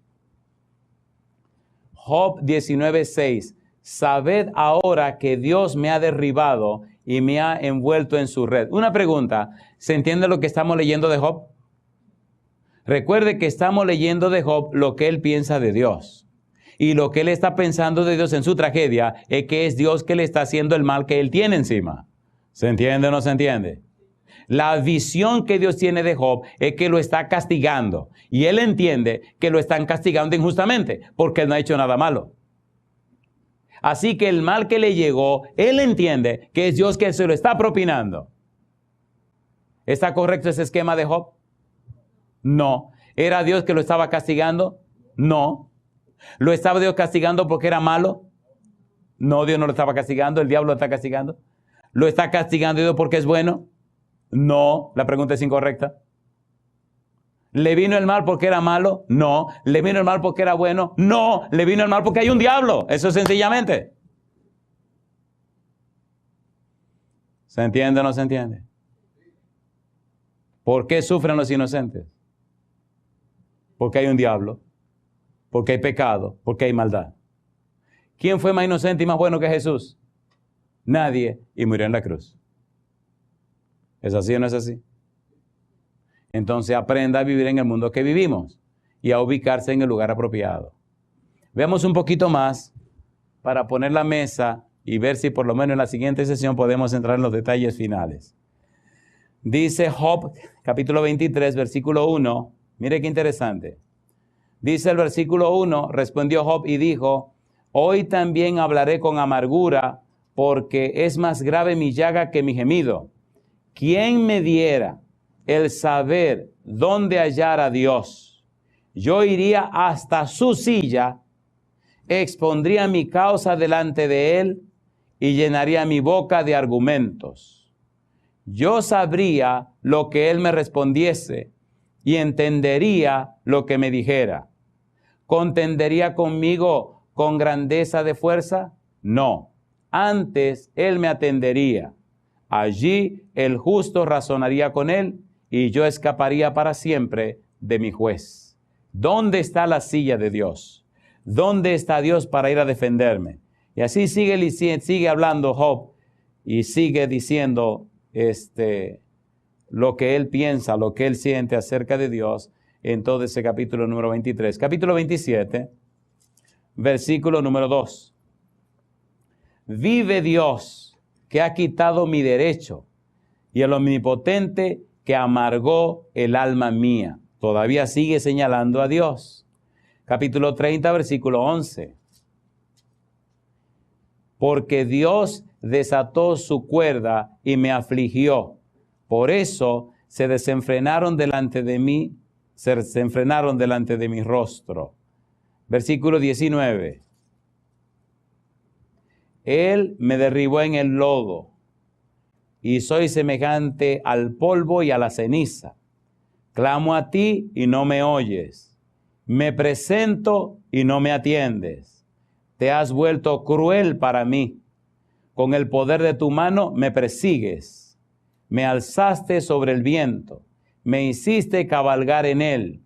Job 19, 6. Sabed ahora que Dios me ha derribado y me ha envuelto en su red. Una pregunta, ¿se entiende lo que estamos leyendo de Job? Recuerde que estamos leyendo de Job lo que él piensa de Dios. Y lo que él está pensando de Dios en su tragedia es que es Dios que le está haciendo el mal que él tiene encima. ¿Se entiende o no se entiende? La visión que Dios tiene de Job es que lo está castigando. Y él entiende que lo están castigando injustamente porque él no ha hecho nada malo. Así que el mal que le llegó, él entiende que es Dios que se lo está propinando. ¿Está correcto ese esquema de Job? No. ¿Era Dios que lo estaba castigando? No. ¿Lo estaba Dios castigando porque era malo? No, Dios no lo estaba castigando, el diablo lo está castigando. ¿Lo está castigando Dios porque es bueno? No, la pregunta es incorrecta. ¿Le vino el mal porque era malo? No. ¿Le vino el mal porque era bueno? No. ¿Le vino el mal porque hay un diablo? Eso es sencillamente. ¿Se entiende o no se entiende? ¿Por qué sufren los inocentes? Porque hay un diablo, porque hay pecado, porque hay maldad. ¿Quién fue más inocente y más bueno que Jesús? Nadie, y murió en la cruz. ¿Es así o no es así? Entonces aprenda a vivir en el mundo que vivimos y a ubicarse en el lugar apropiado. Veamos un poquito más para poner la mesa y ver si por lo menos en la siguiente sesión podemos entrar en los detalles finales. Dice Job, capítulo 23, versículo 1. Mire qué interesante. Dice el versículo 1, respondió Job y dijo, hoy también hablaré con amargura porque es más grave mi llaga que mi gemido. ¿Quién me diera el saber dónde hallar a Dios? Yo iría hasta su silla, expondría mi causa delante de él y llenaría mi boca de argumentos. yo sabría lo que él me respondiese y entendería lo que me dijera. ¿Contendería conmigo con grandeza de fuerza? No, antes él me atendería. Allí el justo razonaría con él y yo escaparía para siempre de mi juez. ¿Dónde está la silla de Dios? ¿Dónde está Dios para ir a defenderme? Y así sigue hablando Job y sigue diciendo lo que él piensa, lo que él siente acerca de Dios en todo ese capítulo número 23. Capítulo 27, versículo número 2. Vive Dios, que ha quitado mi derecho, y el omnipotente que amargó el alma mía. Todavía sigue señalando a Dios. Capítulo 30, versículo 11. Porque Dios desató su cuerda y me afligió. Por eso se desenfrenaron delante de mí, se desenfrenaron delante de mi rostro. Versículo 19. Él me derribó en el lodo y soy semejante al polvo y a la ceniza. Clamo a ti y no me oyes. Me presento y no me atiendes. Te has vuelto cruel para mí. Con el poder de tu mano me persigues. Me alzaste sobre el viento. Me hiciste cabalgar en él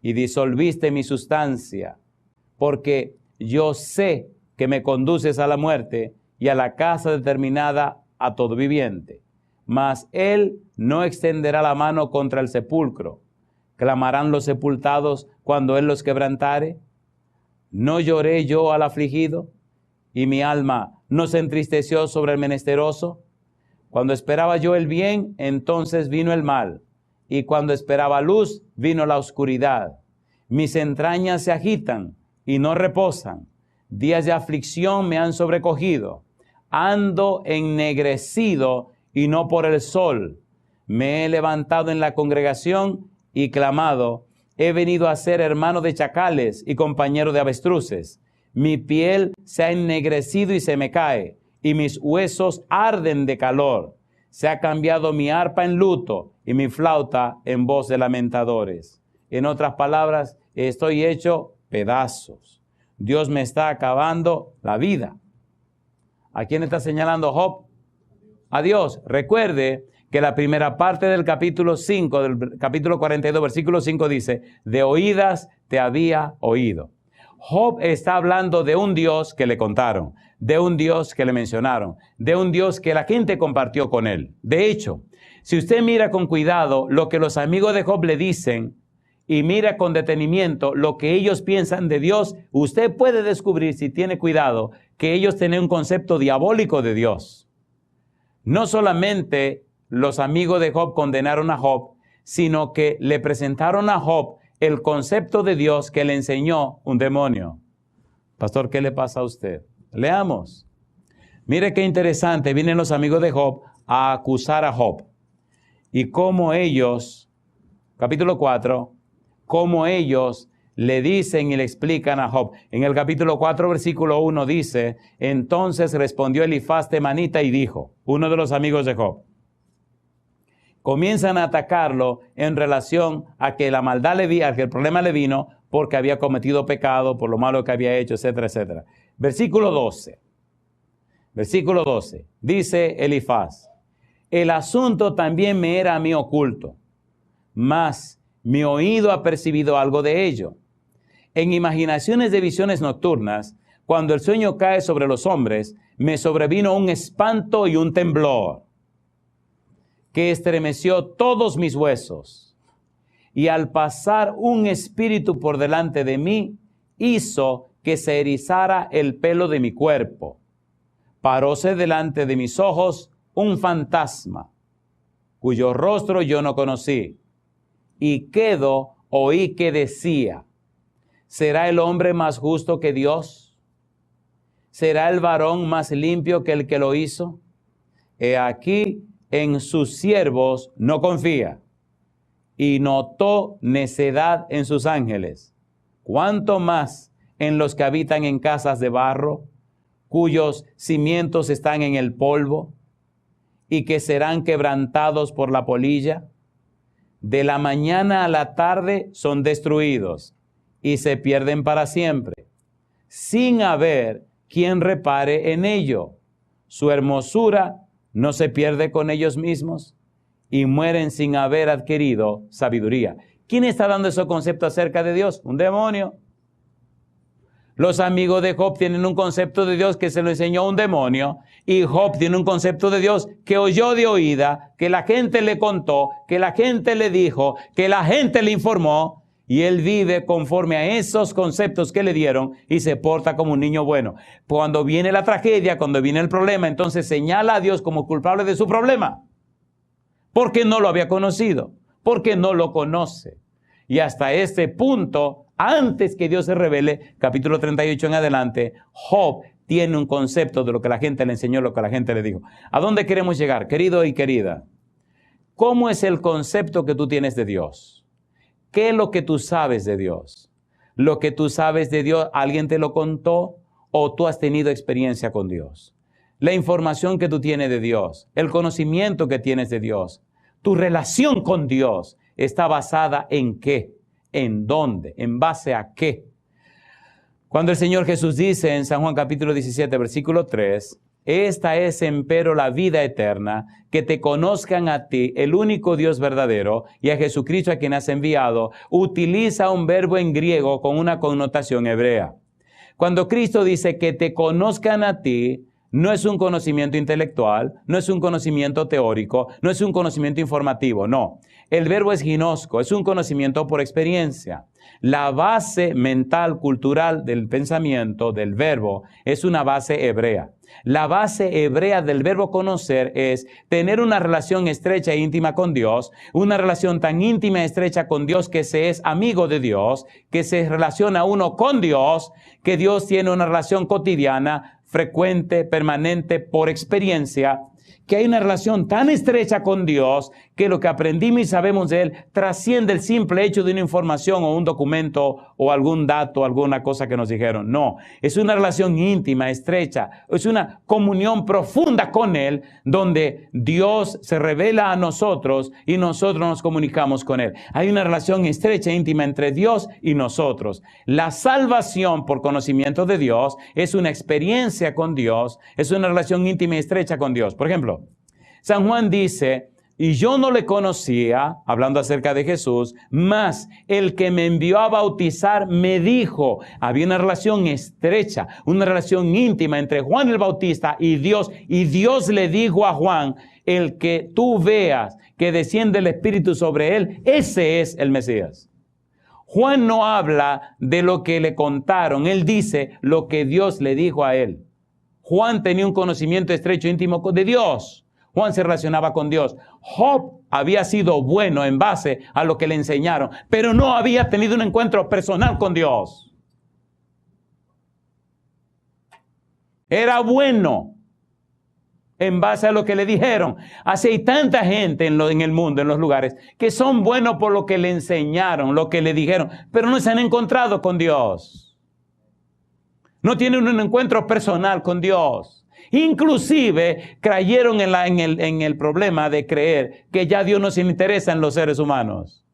y disolviste mi sustancia. Porque yo sé que me conduces a la muerte y a la casa determinada a todo viviente. Mas él no extenderá la mano contra el sepulcro. ¿Clamarán los sepultados cuando él los quebrantare? ¿No lloré yo al afligido? ¿Y mi alma no se entristeció sobre el menesteroso? Cuando esperaba yo el bien, entonces vino el mal. Y cuando esperaba luz, vino la oscuridad. Mis entrañas se agitan y no reposan. Días de aflicción me han sobrecogido. Ando ennegrecido y no por el sol. Me he levantado en la congregación y clamado. He venido a ser hermano de chacales y compañero de avestruces. Mi piel se ha ennegrecido y se me cae, y mis huesos arden de calor. Se ha cambiado mi arpa en luto y mi flauta en voz de lamentadores. En otras palabras, estoy hecho pedazos. Dios me está acabando la vida. ¿A quién está señalando Job? A Dios. Recuerde que la primera parte del capítulo 5, del capítulo 42, versículo 5 dice, de oídas te había oído. Job está hablando de un Dios que le contaron, de un Dios que le mencionaron, de un Dios que la gente compartió con él. De hecho, si usted mira con cuidado lo que los amigos de Job le dicen y mira con detenimiento lo que ellos piensan de Dios, usted puede descubrir, si tiene cuidado, que ellos tienen un concepto diabólico de Dios. No solamente los amigos de Job condenaron a Job, sino que le presentaron a Job el concepto de Dios que le enseñó un demonio. Pastor, ¿qué le pasa a usted? Leamos. Mire qué interesante, vienen los amigos de Job a acusar a Job. Y cómo ellos, capítulo 4, cómo ellos le dicen y le explican a Job. En el capítulo 4, versículo 1 dice, entonces respondió Elifaz temanita y dijo, uno de los amigos de Job, comienzan a atacarlo en relación a que la maldad le vino, a que el problema le vino porque había cometido pecado, por lo malo que había hecho, etcétera, etcétera. Versículo 12. Versículo 12. Dice Elifaz, el asunto también me era a mí oculto, mas mi oído ha percibido algo de ello. En imaginaciones de visiones nocturnas, cuando el sueño cae sobre los hombres, me sobrevino un espanto y un temblor que estremeció todos mis huesos. Y al pasar un espíritu por delante de mí, hizo que se erizara el pelo de mi cuerpo. Paróse delante de mis ojos un fantasma, cuyo rostro yo no conocí. Y quedo, oí que decía, ¿será el hombre más justo que Dios? ¿Será el varón más limpio que el que lo hizo? He aquí, en sus siervos no confía, y notó necedad en sus ángeles. ¿Cuánto más en los que habitan en casas de barro, cuyos cimientos están en el polvo? y que serán quebrantados por la polilla? De la mañana a la tarde son destruidos y se pierden para siempre, sin haber quien repare en ello. Su hermosura no se pierde con ellos mismos y mueren sin haber adquirido sabiduría. ¿Quién está dando esos conceptos acerca de Dios? Un demonio. Los amigos de Job tienen un concepto de Dios que se lo enseñó un demonio, y Job tiene un concepto de Dios que oyó de oída, que la gente le contó, que la gente le dijo, que la gente le informó, y él vive conforme a esos conceptos que le dieron y se porta como un niño bueno. Cuando viene la tragedia, cuando viene el problema, entonces señala a Dios como culpable de su problema, porque no lo había conocido, porque no lo conoce. Y hasta este punto, antes que Dios se revele, capítulo 38 en adelante, Job tiene un concepto de lo que la gente le enseñó, lo que la gente le dijo. ¿A dónde queremos llegar, querido y querida? ¿Cómo es el concepto que tú tienes de Dios? ¿Qué es lo que tú sabes de Dios? ¿Lo que tú sabes de Dios, alguien te lo contó o tú has tenido experiencia con Dios? La información que tú tienes de Dios, el conocimiento que tienes de Dios, tu relación con Dios, ¿está basada en qué? ¿En dónde? ¿En base a qué? Cuando el Señor Jesús dice en San Juan capítulo 17, versículo 3, esta es empero la vida eterna, que te conozcan a ti, el único Dios verdadero, y a Jesucristo a quien has enviado, utiliza un verbo en griego con una connotación hebrea. Cuando Cristo dice que te conozcan a ti, no es un conocimiento intelectual, no es un conocimiento teórico, no es un conocimiento informativo, no. El verbo es ginosco, es un conocimiento por experiencia. La base mental, cultural del pensamiento, del verbo, es una base hebrea. La base hebrea del verbo conocer es tener una relación estrecha e íntima con Dios, una relación tan íntima y estrecha con Dios que se es amigo de Dios, que se relaciona uno con Dios, que Dios tiene una relación cotidiana, frecuente, permanente, por experiencia, que hay una relación tan estrecha con Dios que lo que aprendimos y sabemos de Él trasciende el simple hecho de una información o un documento o algún dato, alguna cosa que nos dijeron. No, es una relación íntima, estrecha, es una comunión profunda con Él, donde Dios se revela a nosotros y nosotros nos comunicamos con Él. Hay una relación estrecha, íntima entre Dios y nosotros. La salvación por conocimiento de Dios es una experiencia con Dios, es una relación íntima y estrecha con Dios. Por ejemplo, San Juan dice, y yo no le conocía, hablando acerca de Jesús, mas el que me envió a bautizar me dijo. Había una relación estrecha, una relación íntima entre Juan el Bautista y Dios le dijo a Juan, el que tú veas que desciende el Espíritu sobre él, ese es el Mesías. Juan no habla de lo que le contaron, él dice lo que Dios le dijo a él. Juan tenía un conocimiento estrecho, íntimo de Dios. Juan se relacionaba con Dios. Job había sido bueno en base a lo que le enseñaron, pero no había tenido un encuentro personal con Dios. Era bueno en base a lo que le dijeron. Así hay tanta gente en el mundo, en los lugares, que son buenos por lo que le enseñaron, lo que le dijeron, pero no se han encontrado con Dios. No tienen un encuentro personal con Dios. Inclusive creyeron en el problema de creer que ya Dios no se interesa en los seres humanos.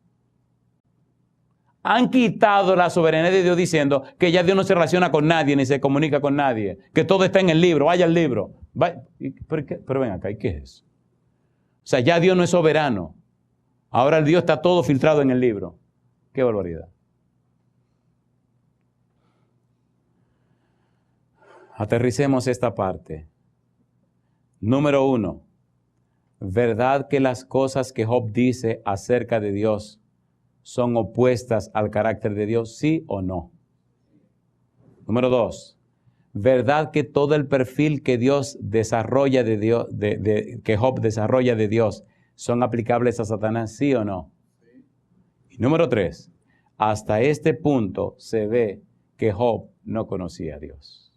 Han quitado la soberanía de Dios diciendo que ya Dios no se relaciona con nadie ni se comunica con nadie, que todo está en el libro, vaya al libro. Pero ven acá, ¿y qué es eso? O sea, ya Dios no es soberano. Ahora el Dios está todo filtrado en el libro. ¡Qué barbaridad! Aterricemos esta parte. Número 1. ¿Verdad que las cosas que Job dice acerca de Dios son opuestas al carácter de Dios? ¿Sí o no? Número 2. ¿Verdad que todo el perfil que Dios desarrolla de Dios, que Job desarrolla de Dios, son aplicables a Satanás? ¿Sí o no? Y número 3. Hasta este punto se ve que Job no conocía a Dios.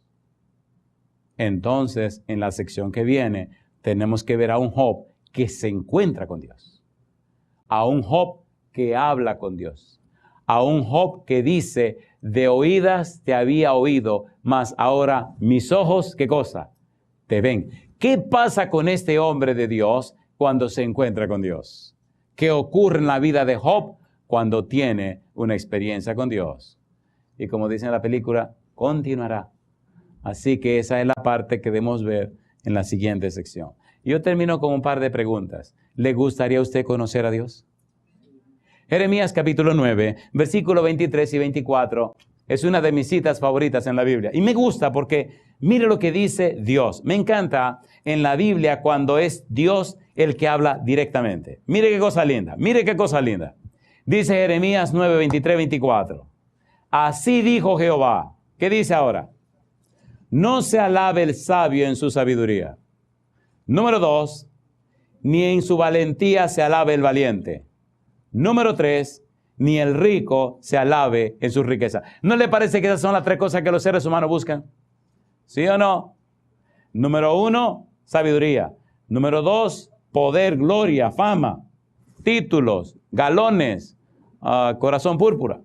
Entonces, en la sección que viene, tenemos que ver a un Job que se encuentra con Dios, a un Job que habla con Dios, a un Job que dice, de oídas te había oído, mas ahora mis ojos, ¿qué cosa? te ven. ¿Qué pasa con este hombre de Dios cuando se encuentra con Dios? ¿Qué ocurre en la vida de Job cuando tiene una experiencia con Dios? Y como dice en la película, continuará. Así que esa es la parte que debemos ver en la siguiente sección. Yo termino con un par de preguntas. ¿Le gustaría a usted conocer a Dios? Jeremías capítulo 9, versículos 23 y 24, es una de mis citas favoritas en la Biblia. Y me gusta porque mire lo que dice Dios. Me encanta en la Biblia cuando es Dios el que habla directamente. Mire qué cosa linda, mire qué cosa linda. Dice Jeremías 9, 23, 24. Así dijo Jehová. ¿Qué dice ahora? No se alabe el sabio en su sabiduría. Número 2, ni en su valentía se alabe el valiente. Número 3, ni el rico se alabe en su riqueza. ¿No le parece que esas son las tres cosas que los seres humanos buscan? ¿Sí o no? Número 1, sabiduría. Número 2, poder, gloria, fama, títulos, galones, corazón púrpura.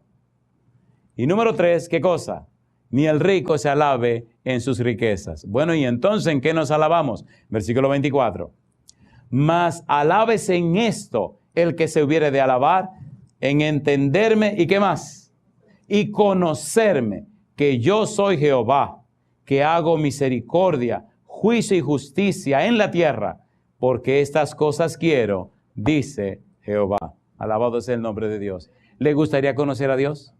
Y número 3, ¿qué cosa? Ni el rico se alabe en sus riquezas. Bueno, ¿y entonces en qué nos alabamos? Versículo 24. Mas alábese en esto el que se hubiere de alabar, en entenderme, ¿y qué más? Y conocerme, que yo soy Jehová, que hago misericordia, juicio y justicia en la tierra, porque estas cosas quiero, dice Jehová. Alabado sea el nombre de Dios. ¿Le gustaría conocer a Dios?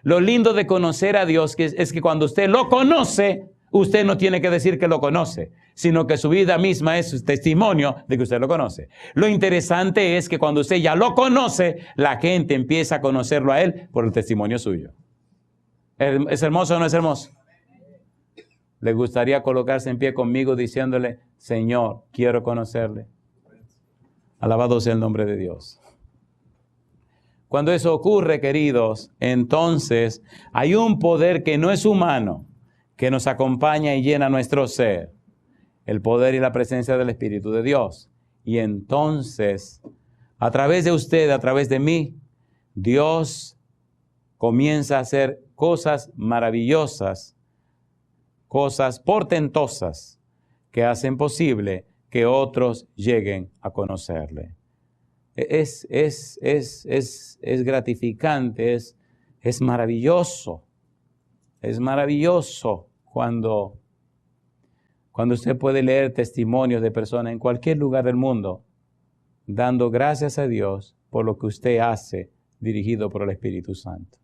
Lo lindo de conocer a Dios es que cuando usted lo conoce, usted no tiene que decir que lo conoce, sino que su vida misma es su testimonio de que usted lo conoce. Lo interesante es que cuando usted ya lo conoce, la gente empieza a conocerlo a Él por el testimonio suyo. ¿Es hermoso o no es hermoso? ¿Le gustaría colocarse en pie conmigo diciéndole, Señor, quiero conocerle? Alabado sea el nombre de Dios. Cuando eso ocurre, queridos, entonces hay un poder que no es humano, que nos acompaña y llena nuestro ser. El poder y la presencia del Espíritu de Dios. Y entonces, a través de usted, a través de mí, Dios comienza a hacer cosas maravillosas, cosas portentosas, que hacen posible que otros lleguen a conocerle. Es gratificante, es maravilloso. Es maravilloso cuando usted puede leer testimonios de personas en cualquier lugar del mundo, dando gracias a Dios por lo que usted hace, dirigido por el Espíritu Santo.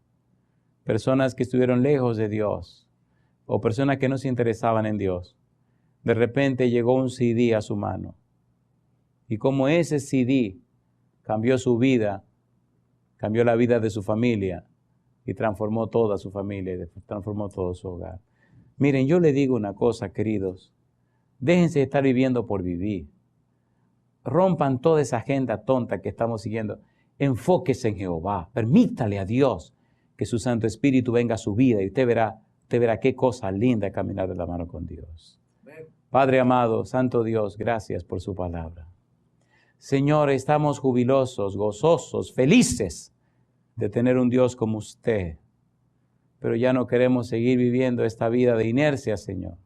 Personas que estuvieron lejos de Dios, o personas que no se interesaban en Dios. De repente llegó un CD a su mano. Y como ese CD cambió su vida, cambió la vida de su familia, y transformó toda su familia, y transformó todo su hogar. Miren, yo le digo una cosa, queridos. Déjense de estar viviendo por vivir. Rompan toda esa agenda tonta que estamos siguiendo. Enfóquese en Jehová. Permítale a Dios que su Santo Espíritu venga a su vida y usted verá qué cosa linda caminar de la mano con Dios. Padre amado, Santo Dios, gracias por su palabra. Señor, estamos jubilosos, gozosos, felices de tener un Dios como usted. Pero ya no queremos seguir viviendo esta vida de inercia, Señor.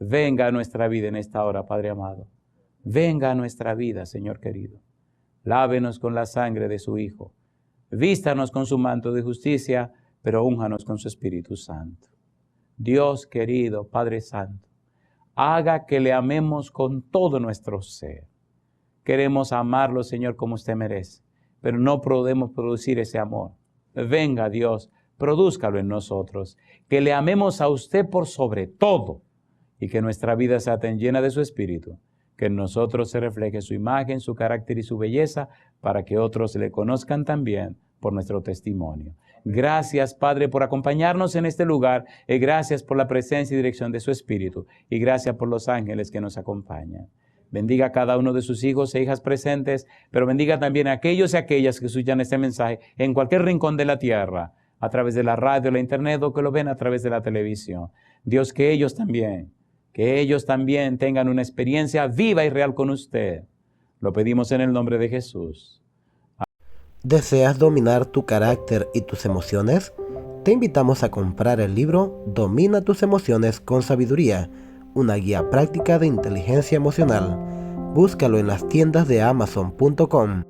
Venga a nuestra vida en esta hora, Padre amado. Venga a nuestra vida, Señor querido. Lávenos con la sangre de su Hijo. Vístanos con su manto de justicia, pero únjanos con su Espíritu Santo. Dios querido, Padre Santo, haga que le amemos con todo nuestro ser. Queremos amarlo, Señor, como usted merece, pero no podemos producir ese amor. Venga, Dios, prodúzcalo en nosotros, que le amemos a usted por sobre todo y que nuestra vida sea tan llena de su Espíritu, que en nosotros se refleje su imagen, su carácter y su belleza, para que otros le conozcan también por nuestro testimonio. Gracias, Padre, por acompañarnos en este lugar, y gracias por la presencia y dirección de su Espíritu, y gracias por los ángeles que nos acompañan. Bendiga a cada uno de sus hijos e hijas presentes, pero bendiga también a aquellos y aquellas que escuchan este mensaje en cualquier rincón de la tierra, a través de la radio, la internet, o que lo ven a través de la televisión. Dios, que ellos también tengan una experiencia viva y real con usted. Lo pedimos en el nombre de Jesús. ¿Deseas dominar tu carácter y tus emociones? Te invitamos a comprar el libro Domina tus emociones con sabiduría, una guía práctica de inteligencia emocional. Búscalo en las tiendas de Amazon.com.